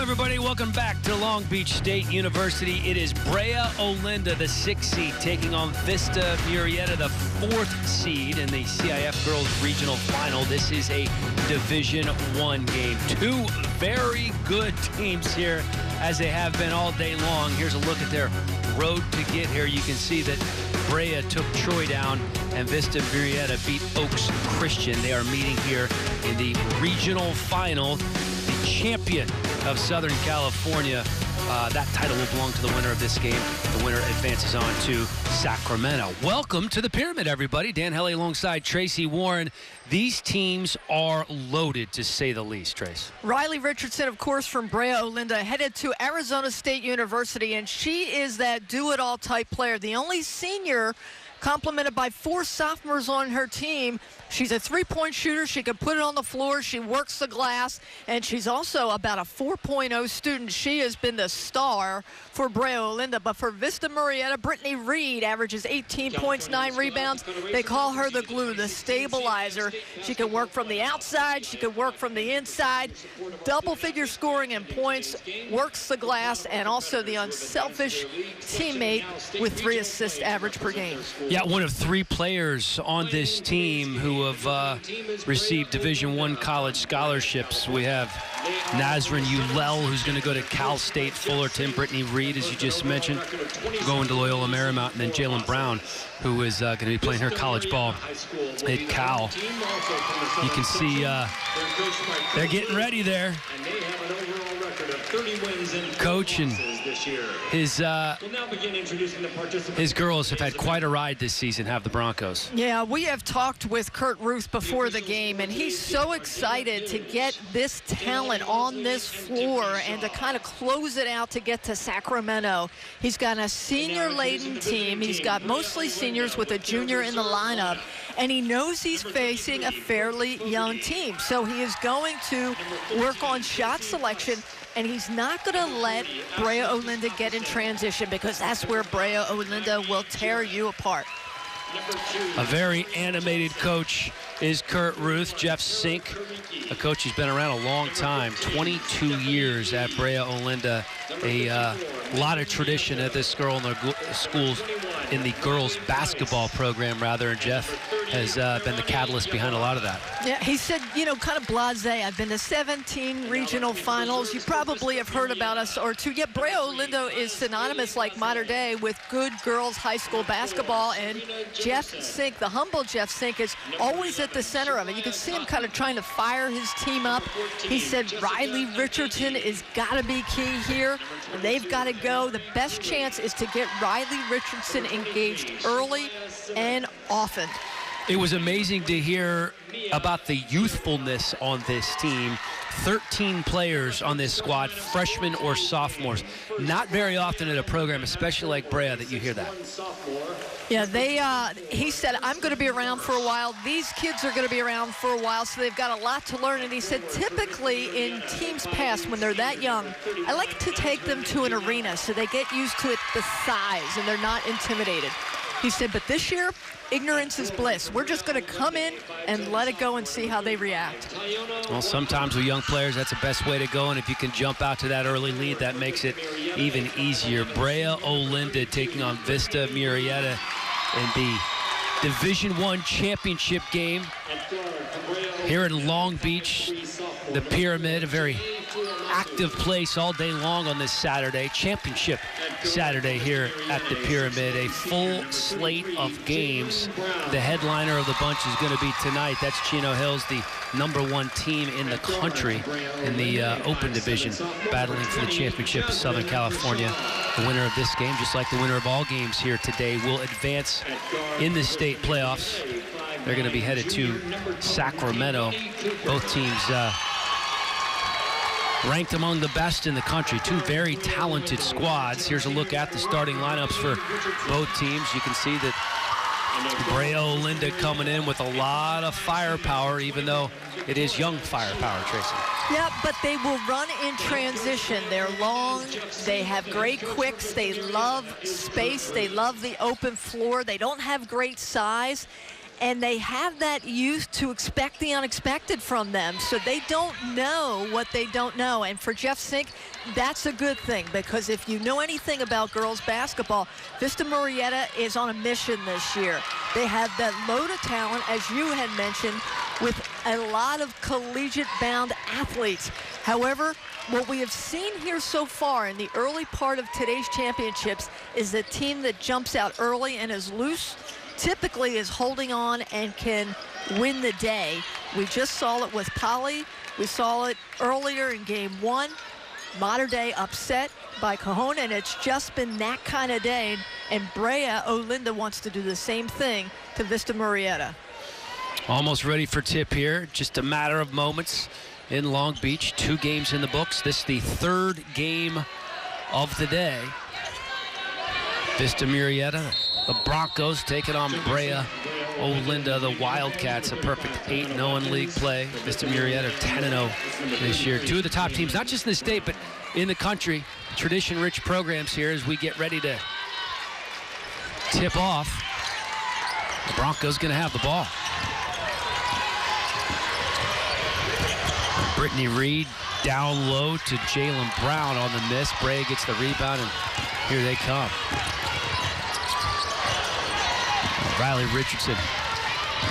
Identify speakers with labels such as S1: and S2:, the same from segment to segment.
S1: everybody. Welcome back to Long Beach State University. It is Brea Olinda, the 6th seed, taking on Vista Murrieta, the 4th seed in the CIF Girls Regional Final. This is a Division I game. Two very good teams here, as they have been all day long. Here's a look at their road to get here. You can see that Brea took Troy down, and Vista Murrieta beat Oaks Christian. They are meeting here in the regional final. The champion of Southern California, that title will belong to the winner of this game. The winner advances on to Sacramento. Welcome to the Pyramid, everybody. Dan Helly alongside Tracy Warren. These teams are loaded, to say the least, Trace.
S2: Riley Richardson, of course, from Brea Olinda, headed to Arizona State University, and she is that do-it-all type player. The only senior complemented by 4 sophomores on her team. She's a three-point shooter. She can put it on the floor. She works the glass, and she's also about a 4.0 student. She has been the star for Brea Olinda. But for Vista Murrieta, Brittany Reed averages 18 points, 9 rebounds. They call her the glue, the stabilizer. She can work from the outside. She can work from the inside. Double-figure scoring and points, works the glass, and also the unselfish teammate with 3 assist average per game.
S1: Yeah, one of 3 players on this team who have received Division I college scholarships. We have Nazrin Ulel, who's going to go to Cal State Fullerton. Brittany Reed, as you just mentioned, going to Loyola Marymount. And then Jalen Brown, who is going to be playing her college ball at Cal. You can see they're getting ready there. Coach and his girls have had quite a ride this season, have the Broncos.
S2: Yeah, we have talked with Kurt Ruth before the game, and he's so excited to get this talent on this floor and to kind of close it out to get to Sacramento. He's got a senior-laden team. He's got mostly seniors with a junior in the lineup, and he knows he's facing a fairly young team. So he is going to work on shot selection, and he's not going to let Brea Olinda get in transition, because that's where Brea Olinda will tear you apart.
S1: A very animated coach is Kurt Ruth. Jeff Sink, a coach who's been around a long time, 22 years at Brea Olinda. A lot of tradition at this girl in their schools, in the girls basketball program, rather, and Jeff has been the catalyst behind a lot of that.
S2: Yeah, he said, you know, kind of blasé. I've been to 17 regional finals. You probably have heard about us or two. Yeah, Brea Olinda is synonymous, like modern day, with good girls high school basketball, and Jeff Sink, the humble Jeff Sink, is always at the center of it. You can see him kind of trying to fire his team up. He said Riley Richardson is got to be key here. They've got to go. The best chance is to get Riley Richardson engaged early and often.
S1: It was amazing to hear about the youthfulness on this team. 13 players on this squad, freshmen or sophomores. Not very often at a program, especially like Brea, that you hear that.
S2: Yeah, he said, I'm going to be around for a while. These kids are going to be around for a while, so they've got a lot to learn. And he said, typically in teams past, when they're that young, I like to take them to an arena so they get used to it, the size, and they're not intimidated. He said, but this year, ignorance is bliss. We're just going to come in and let it go and see how they react.
S1: Well, sometimes with young players, that's the best way to go, and if you can jump out to that early lead, that makes it even easier. Brea Olinda taking on Vista Murrieta in the Division I championship game here in Long Beach. The Pyramid, a very active place all day long on this Saturday, championship Saturday here at the Pyramid. A full slate of games. The headliner of the bunch is going to be tonight. That's Chino Hills, the #1 team in the country in the Open Division, battling for the championship of Southern California. The winner of this game, just like the winner of all games here today, will advance in the state playoffs. They're going to be headed to Sacramento. Both teams ranked among the best in the country. 2 very talented squads. Here's a look at the starting lineups for both teams. You can see that Brea Olinda coming in with a lot of firepower, even though it is young firepower, Tracy.
S2: Yeah, but they will run in transition. They're long. They have great quicks. They love space. They love the open floor. They don't have great size. and they have that youth to expect the unexpected from them. So they don't know what they don't know. And for Jeff Sink, that's a good thing, because if you know anything about girls basketball, Vista Murrieta is on a mission this year. They have that load of talent, as you had mentioned, with a lot of collegiate-bound athletes. However, what we have seen here so far in the early part of today's championships is the team that jumps out early and is loose typically is holding on and can win the day. We just saw it with Poly. We saw it earlier in game 1. Mater Dei upset by Cajon, and it's just been that kind of day. And Brea Olinda wants to do the same thing to Vista Murrieta.
S1: Almost ready for tip here. Just a matter of moments in Long Beach. 2 games in the books. This is the 3rd game of the day. Vista Murrieta, the Broncos taking on Brea Olinda, the Wildcats, a perfect 8-0 in league play. Vista Murrieta 10-0 this year. 2 of the top teams, not just in the state, but in the country. Tradition-rich programs here as we get ready to tip off. The Broncos going to have the ball. Brittany Reed down low to Jalen Brown on the miss. Brea gets the rebound, and here they come. Riley Richardson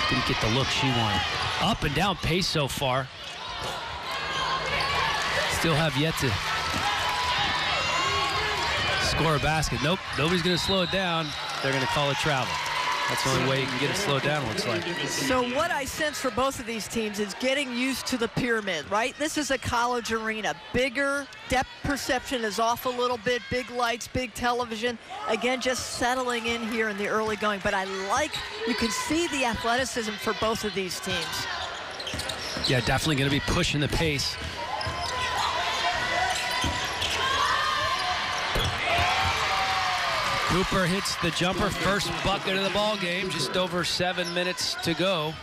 S1: didn't get the look she wanted. Up and down pace so far. Still have yet to score a basket. Nope, nobody's going to slow it down. They're going to call it travel. That's the only way you can get it slowed down, looks like.
S2: So what I sense for both of these teams is getting used to the pyramid, right? This is a college arena. Bigger, depth perception is off a little bit, big lights, big television. Again, just settling in here in the early going. But I like, you can see the athleticism for both of these teams.
S1: Yeah, definitely going to be pushing the pace. Cooper hits the jumper, first bucket of the ball game, just over 7 minutes to go.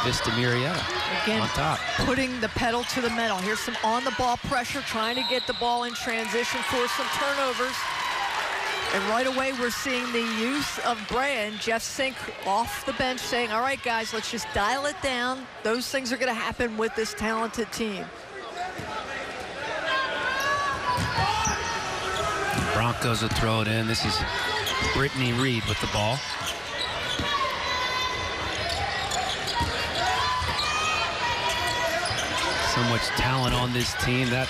S1: Vista Murrieta
S2: again
S1: on top.
S2: Putting the pedal to the metal. Here's some on-the-ball pressure, trying to get the ball in transition, for some turnovers. And right away, we're seeing the use of Brea and Jeff Sink off the bench saying, all right, guys, let's just dial it down. Those things are going to happen with this talented team.
S1: Broncos will throw it in. This is Brittany Reed with the ball. So much talent on this team. That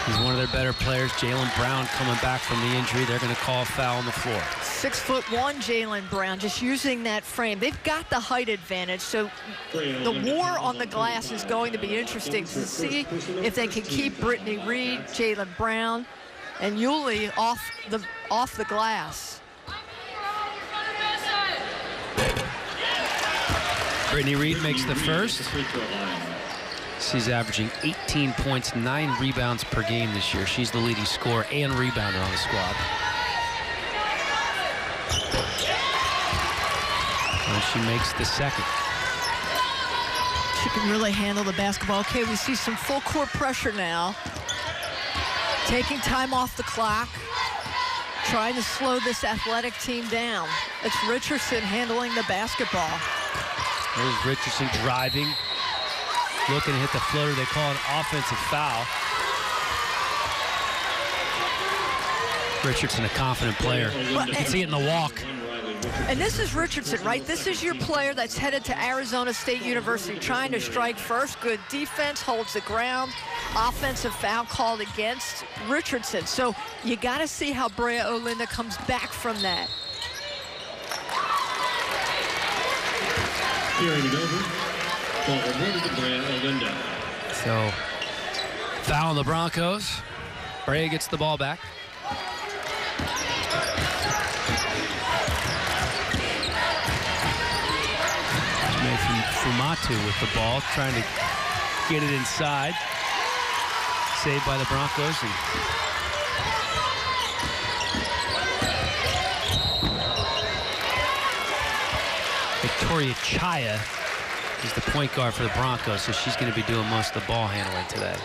S1: is one of their better players. Jalen Brown coming back from the injury. They're going to call a foul on the floor.
S2: 6'1" Jalen Brown, just using that frame. They've got the height advantage, so the war on the glass is going to be interesting to see if they can keep Brittany Reed, Jalen Brown, and Yulee off the glass.
S1: Brittany Reed makes the first. She's averaging 18 points, 9 rebounds per game this year. She's the leading scorer and rebounder on the squad. And she makes the second.
S2: She can really handle the basketball. Okay, we see some full court pressure now. Taking time off the clock. Trying to slow this athletic team down. It's Richardson handling the basketball.
S1: There's Richardson driving. Looking to hit the floater. They call an offensive foul. Richardson, a confident player. You can see it in the walk.
S2: And this is Richardson, right? This is your player that's headed to Arizona State University, trying to strike first. Good defense, holds the ground. Offensive foul called against Richardson. So you got to see how Brea Olinda comes back from that.
S3: Hearing it over. Ball awarded to Brea Olinda.
S1: So foul on the Broncos. Brea gets the ball back. Fumatu with the ball, trying to get it inside. Saved by the Broncos. And Victoria Chaya is the point guard for the Broncos, so she's going to be doing most of the ball handling today.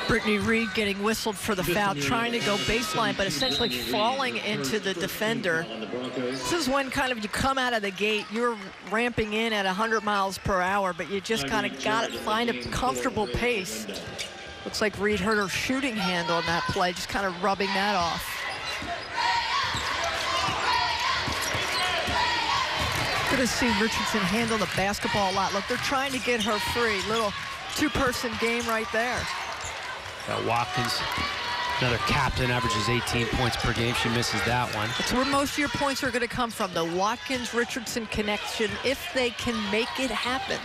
S2: Brittany Reed getting whistled for the foul, trying to go baseline, but essentially falling into the defender. This is when kind of you come out of the gate, you're ramping in at 100 miles per hour, but you just kind of got to find a comfortable pace. Looks like Reed hurt her shooting hand on that play, just kind of rubbing that off. Good to see Richardson handle the basketball a lot. Look, they're trying to get her free. Little two-person game right there.
S1: Got Watkins, another captain, averages 18 points per game. She misses that one.
S2: That's where most of your points are going to come from, the Watkins-Richardson connection, if they can make it happen.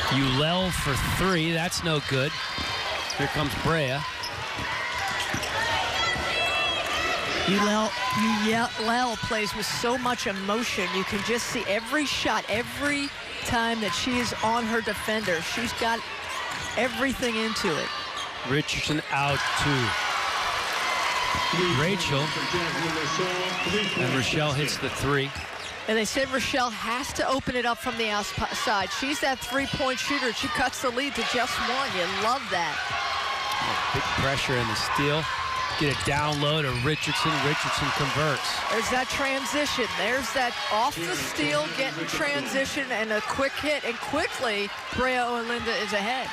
S1: Ulel for three. That's no good. Here comes Brea.
S2: Ulel plays with so much emotion. You can just see every shot, every time that she is on her defender. She's got everything into it.
S1: Richardson out to Rachel. And Rochelle hits the three.
S2: And they said Rochelle has to open it up from the outside. She's that three-point shooter. She cuts the lead to just one. You love that.
S1: Big pressure in the steal. Get it down low to Richardson. Richardson converts.
S2: There's that transition. There's that off the steal, getting transition, and a quick hit. And quickly, Brea Olinda is ahead.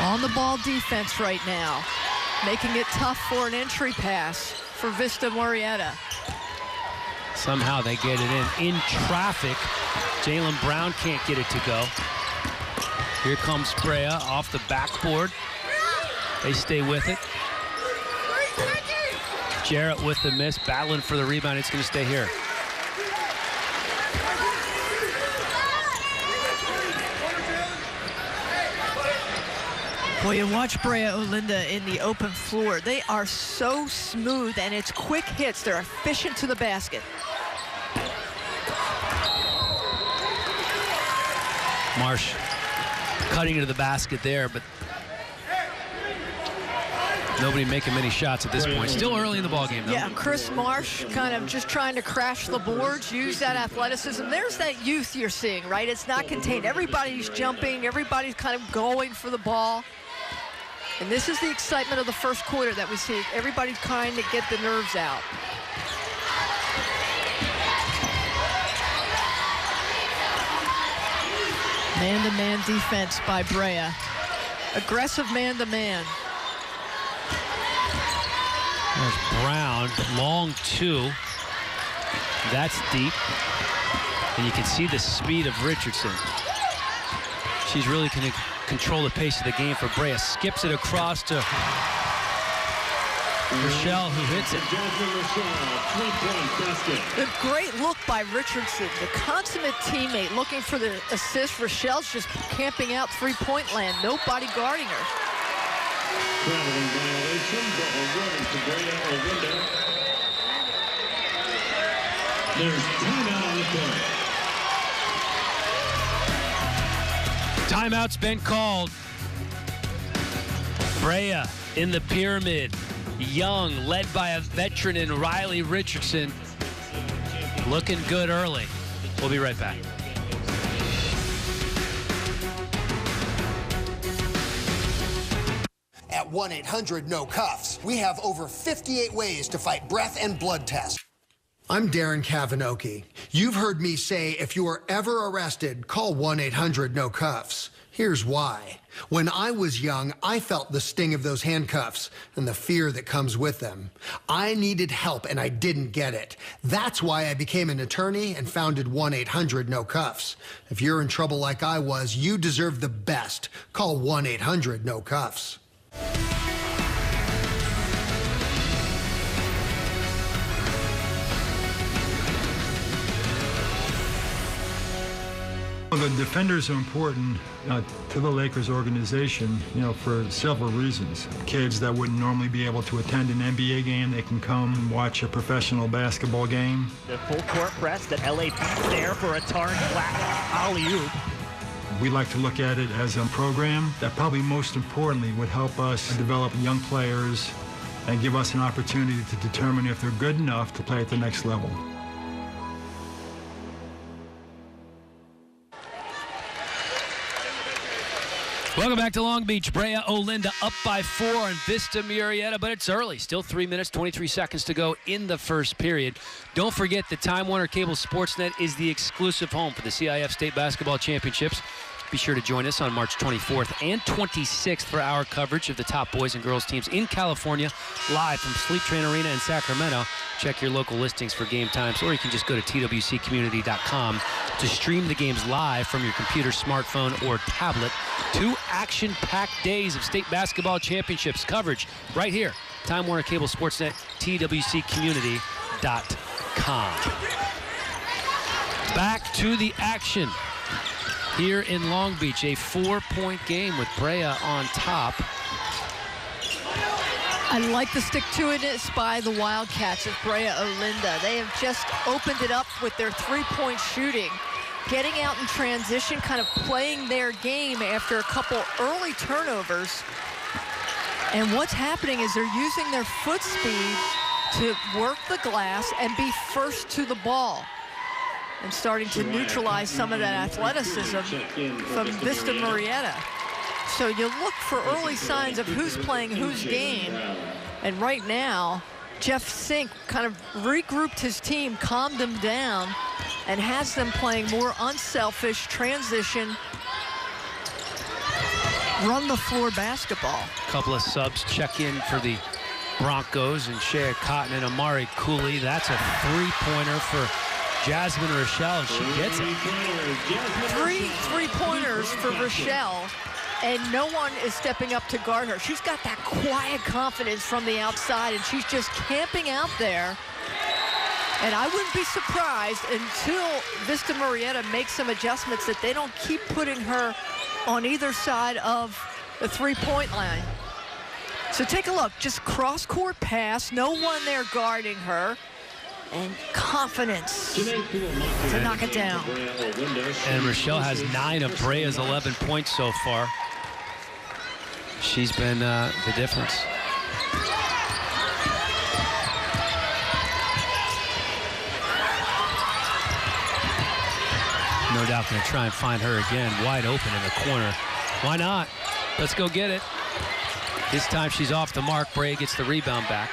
S2: On the ball defense right now. Making it tough for an entry pass for Vista Murrieta.
S1: Somehow they get it in traffic. Jalen Brown can't get it to go. Here comes Brea off the backboard. They stay with it. Jarrett with the miss, battling for the rebound. It's going to stay here.
S2: Well, you watch Brea Olinda in the open floor. They are so smooth, and it's quick hits. They're efficient to the basket.
S1: Marsh cutting into the basket there, but nobody making many shots at this point. Still early in the ballgame, though.
S2: Yeah, Chris Marsh kind of just trying to crash the boards, use that athleticism. There's that youth you're seeing, right? It's not contained. Everybody's jumping. Everybody's kind of going for the ball. And this is the excitement of the first quarter that we see. Everybody's trying to get the nerves out. Man-to-man defense by Brea. Aggressive man-to-man.
S1: There's Brown, long two. That's deep. And you can see the speed of Richardson. She's really going to control the pace of the game for Brea. Skips it across to Rochelle, who hits it.
S2: The great look by Richardson, the consummate teammate looking for the assist. Rochelle's just camping out three-point land. Nobody guarding her.
S3: Traveling violation, but awarded to Brea Olinda. There's timeout on the court.
S1: Timeout's been called. Brea in the pyramid. Young, led by a veteran in Riley Richardson. Looking good early. We'll be right back.
S4: At 1-800-NO-CUFFS, we have over 58 ways to fight breath and blood tests. I'm Darren Kavanoki. You've heard me say if you are ever arrested, call 1-800-NO-CUFFS. Here's why. When I was young, I felt the sting of those handcuffs and the fear that comes with them. I needed help and I didn't get it. That's why I became an attorney and founded 1-800-NO-CUFFS. If you're in trouble like I was, you deserve the best. Call 1-800-NO-CUFFS.
S5: The defenders are important to the Lakers organization, for several reasons. Kids that wouldn't normally be able to attend an NBA game, they can come and watch a professional basketball game.
S6: The full court press that LA beats there for a Tarn flat alley-oop.
S5: We like to look at it as a program that probably most importantly would help us develop young players and give us an opportunity to determine if they're good enough to play at the next level.
S1: Welcome back to Long Beach. Brea Olinda up by 4 on Vista Murrieta, but it's early. Still 3 minutes, 23 seconds to go in the first period. Don't forget the Time Warner Cable Sportsnet is the exclusive home for the CIF State Basketball Championships. Be sure to join us on March 24th and 26th for our coverage of the top boys and girls teams in California, live from Sleep Train Arena in Sacramento. Check your local listings for game times, or you can just go to twccommunity.com to stream the games live from your computer, smartphone, or tablet. 2 action-packed days of state basketball championships coverage right here. Time Warner Cable Sportsnet, twccommunity.com. Back to the action here in Long Beach. A 4-point game with Brea on top.
S2: I like the stick-to-itness by the Wildcats of Brea Olinda. They have just opened it up with their 3-point shooting, getting out in transition, kind of playing their game after a couple early turnovers. And what's happening is they're using their foot speed to work the glass and be first to the ball, and starting to neutralize some of that athleticism from Vista Murrieta. So you look for early signs of who's playing whose game. And right now, Jeff Sink kind of regrouped his team, calmed them down, and has them playing more unselfish transition, run-the-floor basketball.
S1: A couple of subs check in for the Broncos, and Shea Cotton and Amari Cooley. That's a 3-pointer for Jasmine Rochelle, and she gets it.
S2: 3 3-pointers for Rochelle, and no one is stepping up to guard her. She's got that quiet confidence from the outside, and she's just camping out there. And I wouldn't be surprised until Vista Murrieta makes some adjustments that they don't keep putting her on either side of the 3-point line. So take a look, just cross-court pass, no one there guarding her, and confidence to knock it down.
S1: And Rochelle has 9 of Brea's 11 points so far. She's been the difference. No doubt going to try and find her again, wide open in the corner. Why not? Let's go get it. This time she's off the mark. Brea gets the rebound back.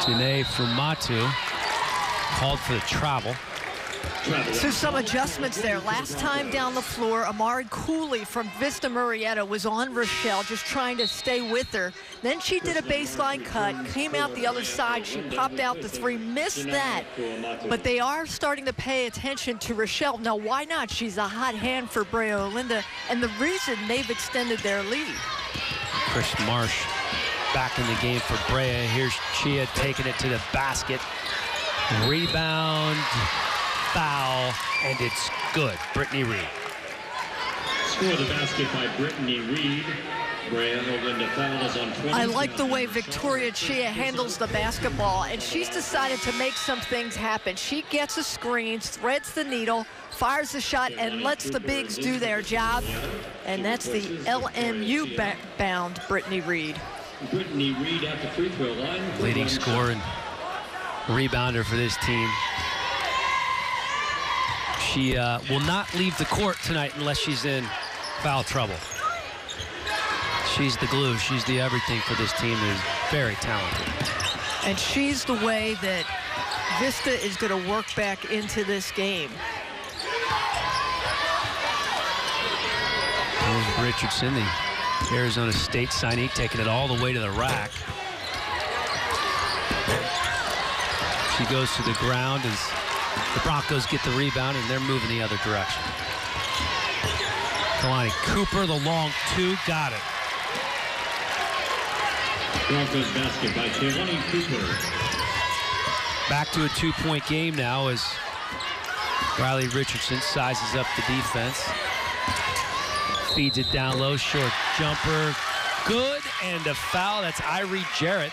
S1: Janae Fumatu called for the travel.
S2: So some adjustments there. Last time down the floor, Amari Cooley from Vista Murrieta was on Rochelle, just trying to stay with her. Then she did a baseline cut, came out the other side. She popped out the 3, missed that. But they are starting to pay attention to Rochelle. Now, why not? She's a hot hand for Brea Olinda, and the reason they've extended their lead.
S1: Chris Marsh back in the game for Brea. Here's Chia taking it to the basket. Rebound, foul, and it's good. Brittany Reed.
S3: Score the basket by Brittany Reed. Brea Olinda foul is on 20.
S2: I like the way Victoria Chia handles the basketball, and she's decided to make some things happen. She gets a screen, threads the needle, fires the shot, and lets the bigs do their job. And that's the LMU bound Brittany Reed.
S3: Brittany Reed at the free throw line.
S1: Leading scorer and rebounder for this team. She will not leave the court tonight unless she's in foul trouble. She's the glue. She's the everything for this team. Is very talented.
S2: And she's the way that Vista is going to work back into this game.
S1: There's Richardson, the Arizona State signee, taking it all the way to the rack. She goes to the ground as the Broncos get the rebound, and they're moving the other direction. Kalani Cooper, the long 2, got it.
S3: Broncos basket by Kalani Cooper.
S1: Back to a 2-point game now as Riley Richardson sizes up the defense. Feeds it down low, short jumper, good, and a foul. That's Irie Jarrett.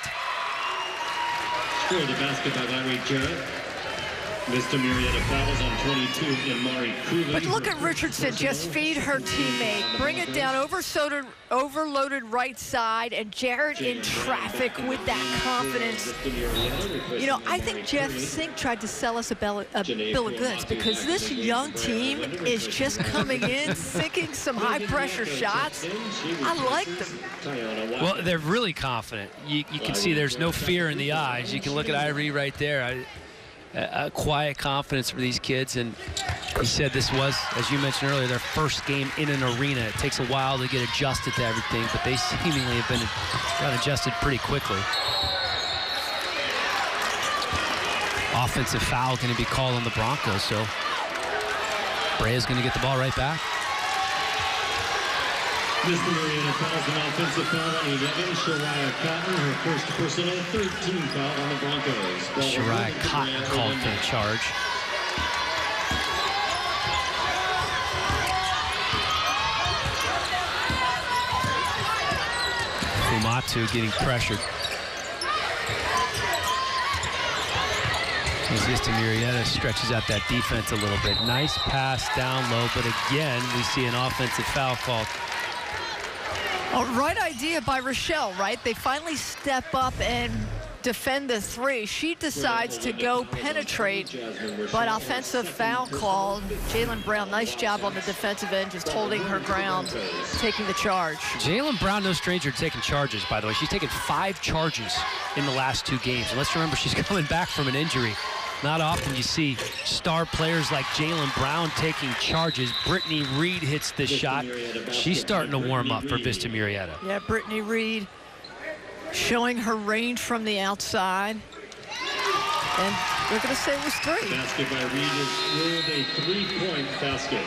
S3: Score the basket by Irie Jarrett. Vista Murrieta fouls on 22 in Mari Kuva.
S2: But look at Richardson just feed her teammate, bring it down, overloaded right side, and Jarrett in traffic with that confidence. You know, I think Jeff Sink tried to sell us a bill of goods because this young team is just coming in, sinking some high-pressure shots. I like them.
S1: Well, they're really confident. You can see there's no fear in the eyes. You can look at Irie right there. A quiet confidence for these kids, and he said this was, as you mentioned earlier, their first game in an arena. It takes a while to get adjusted to everything, but they seemingly have got adjusted pretty quickly. Offensive foul going to be called on the Broncos, so Brea's going to get the ball right back.
S3: Vista Murrieta fouls an offensive foul on 11. Shariah Cotton, her first personal, 13 foul on the Broncos.
S1: Shariah Cotton called for the charge. Fumatu getting pressured. As Vista Murrieta stretches out that defense a little bit. Nice pass down low, but again, we see an offensive foul called.
S2: Oh, right idea by Rochelle, right? They finally step up and defend the three. She decides to go penetrate, but offensive foul called. Jaylen Brown, nice job on the defensive end, just holding her ground, taking the charge.
S1: Jaylen Brown, no stranger to taking charges, by the way. She's taken 5 charges in the last 2 games. And let's remember, she's coming back from an injury. Not often you see star players like Jaylen Brown taking charges. Brittany Reed hits the shot. She's starting to warm up for Vista Murrieta.
S2: Yeah, Brittany Reed showing her range from the outside. And we're going to say it was 3.
S3: Basket by Reed is ruled a 3-point basket.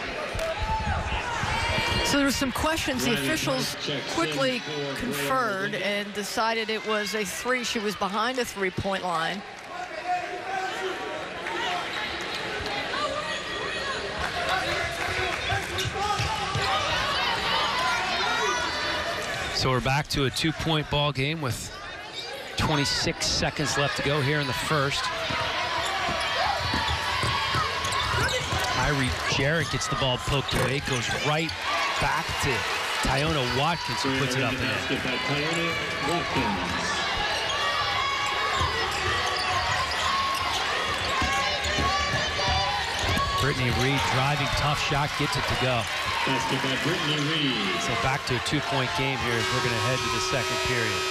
S2: So there were some questions. The officials quickly conferred and decided it was a 3. She was behind the 3-point line.
S1: So we're back to a 2-point ball game with 26 seconds left to go here in the first. Irie Jarrett gets the ball poked away, goes right back to Tyona Watkins, who puts it up and in. Brittany Reed driving, tough shot, gets it to go.
S3: Basket by Brittany Reed.
S1: So back to a 2-point game here as we're going to head to the second period.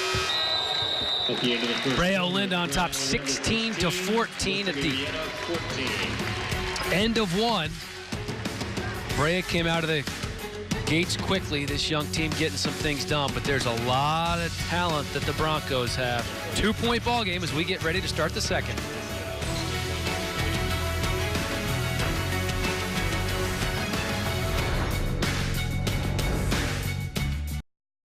S3: At the end of the first,
S1: Brea Olinda on top 16-14 at the end of 1. Brea came out of the gates quickly. This young team getting some things done, but there's a lot of talent that the Broncos have. 2-point ball game as we get ready to start the second.